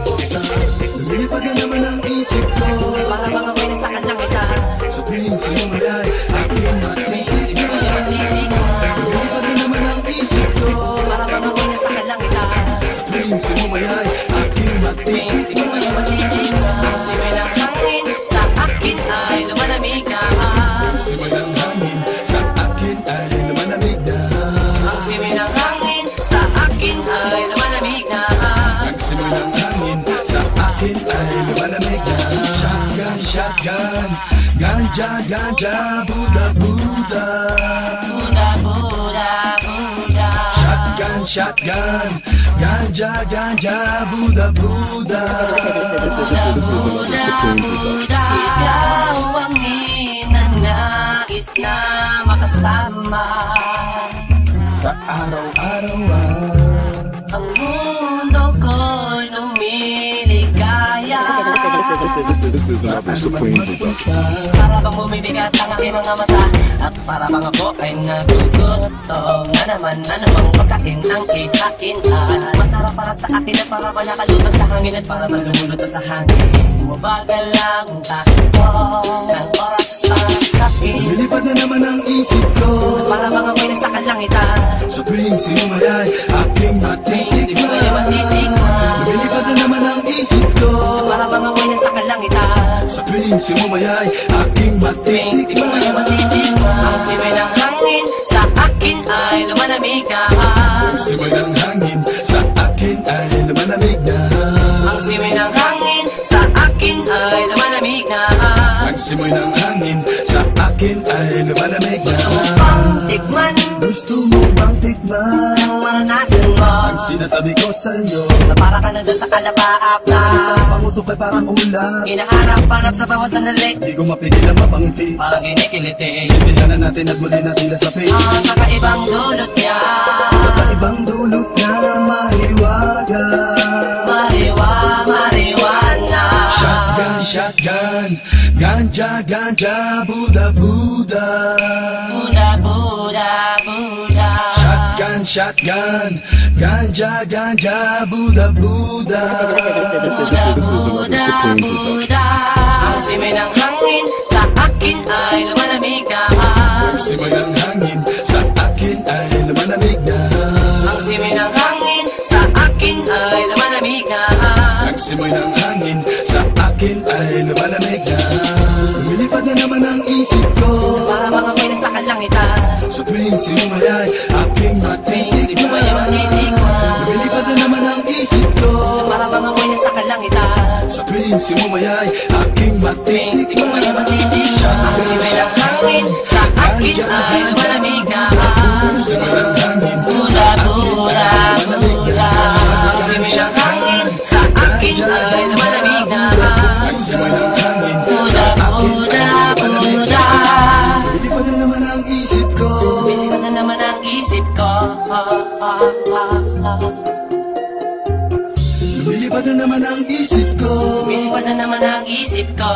pusa. Lumilipad na naman ang isip ko, para bang ako'y nasa kalangitan. sa tuwing sinumayay, aking matitikman. Lumilipad na naman ang isip ko, Para bang ako'y nasa kalangitan. sa tuwing sinumayay, aking matitikman. Ang simoy ng hangin sa akin ay lumalamig na. Ang simoy ng hangin sa akin ay lumalamig na. Ang simoy ng hangin sa akin ay lumalamig na. Ang simoy ng hangin sa akin ay lumalamig na. Shotgun, shotgun, ganja, ganja, Buddha, Buddha. Buddha, Buddha, Buddha. Shotgun, shotgun, ganja, ganja, Buddha, Buddha. Buddha, Buddha, Buddha. Ikaw ang ninanais na makasama. Sa araw-araw Ang mundo ko'y lumiligaya. This is Apple Supreme Production. Para bang bumibigat ang aking mga mata, at para bang ako ay nagugutom na naman. Ano bang pagkain ang kikain ay masarap para sa akin, at para ba nakaluto sa hangin, at para man lumuluto sa hangin. Bumabagal lang ang takbo ng oras para sa akin. lumilipad na naman ang isip ko, Para bang ako'y nasa kalangitan. sa tuwing sinumayay, aking matitikman. Lumilipad na naman ang isip ko, Para bang ako'y nasa kalangitan. sa tuwing sinumayay, aking matitikman. Ang simoy ng hangin sa akin ay lumalamig na. Ang simoy ng hangin sa akin ay lumalamig na. Ang simoy ng hangin sa akin ay lumalamig na. Ang simoy ng hangin sa akin ay lumalamig na. Gusto mo bang tikman Gusto mo bang tikman ang maranasan mo? ang sinasabi ko sa'yo? Na para ka na doon sa kalapaap na Isang pangusok ay parang ulan, hinaharap-harap sa bawat sandali. di ko mapigil ang mapangiti. Parang kinikiliti Sindihan na natin at muli natin nasapi. ang kakaibang dulot niya. Kakaibang dulot niya, mahiwaga. Marijuana. Shotgun, shotgun, ganja, ganja, Buddha, Buddha. Buddha, Buddha, Buddha. Shotgun, shotgun, ganja, ganja, Buddha, Buddha. Buddha, Buddha, Buddha. Ang simoy ng hangin sa akin ay lumalamig na. Ang simoy ng hangin sa akin ay lumalamig na. Ang simoy ng hangin sa akin ay lumalamig na. Ang simoy ng hangin sa akin ay lumalamig na. Lumilipad na naman ang isip ko, Para bang ako'y nasa kalangitan. sa tuwing sinumayay, aking matitikman. Lumilipad na naman ang isip ko, Para bang ako'y nasa kalangitan. sa tuwing sinumayay, aking matitikman. Ang simoy ng hangin sa akin ay lumalamig na. Ang simoy ng hangin Buddha, Buddha, Buddha. Ang simoy ng hangin sa akin ay lumalamig na. ang simoy ng hangin Buddha, Buddha, Buddha. lumilipad na naman ang isip ko, Biniwan na naman ang isip ko. lumilipad na naman ang isip ko. Biniwan na naman ang isip ko.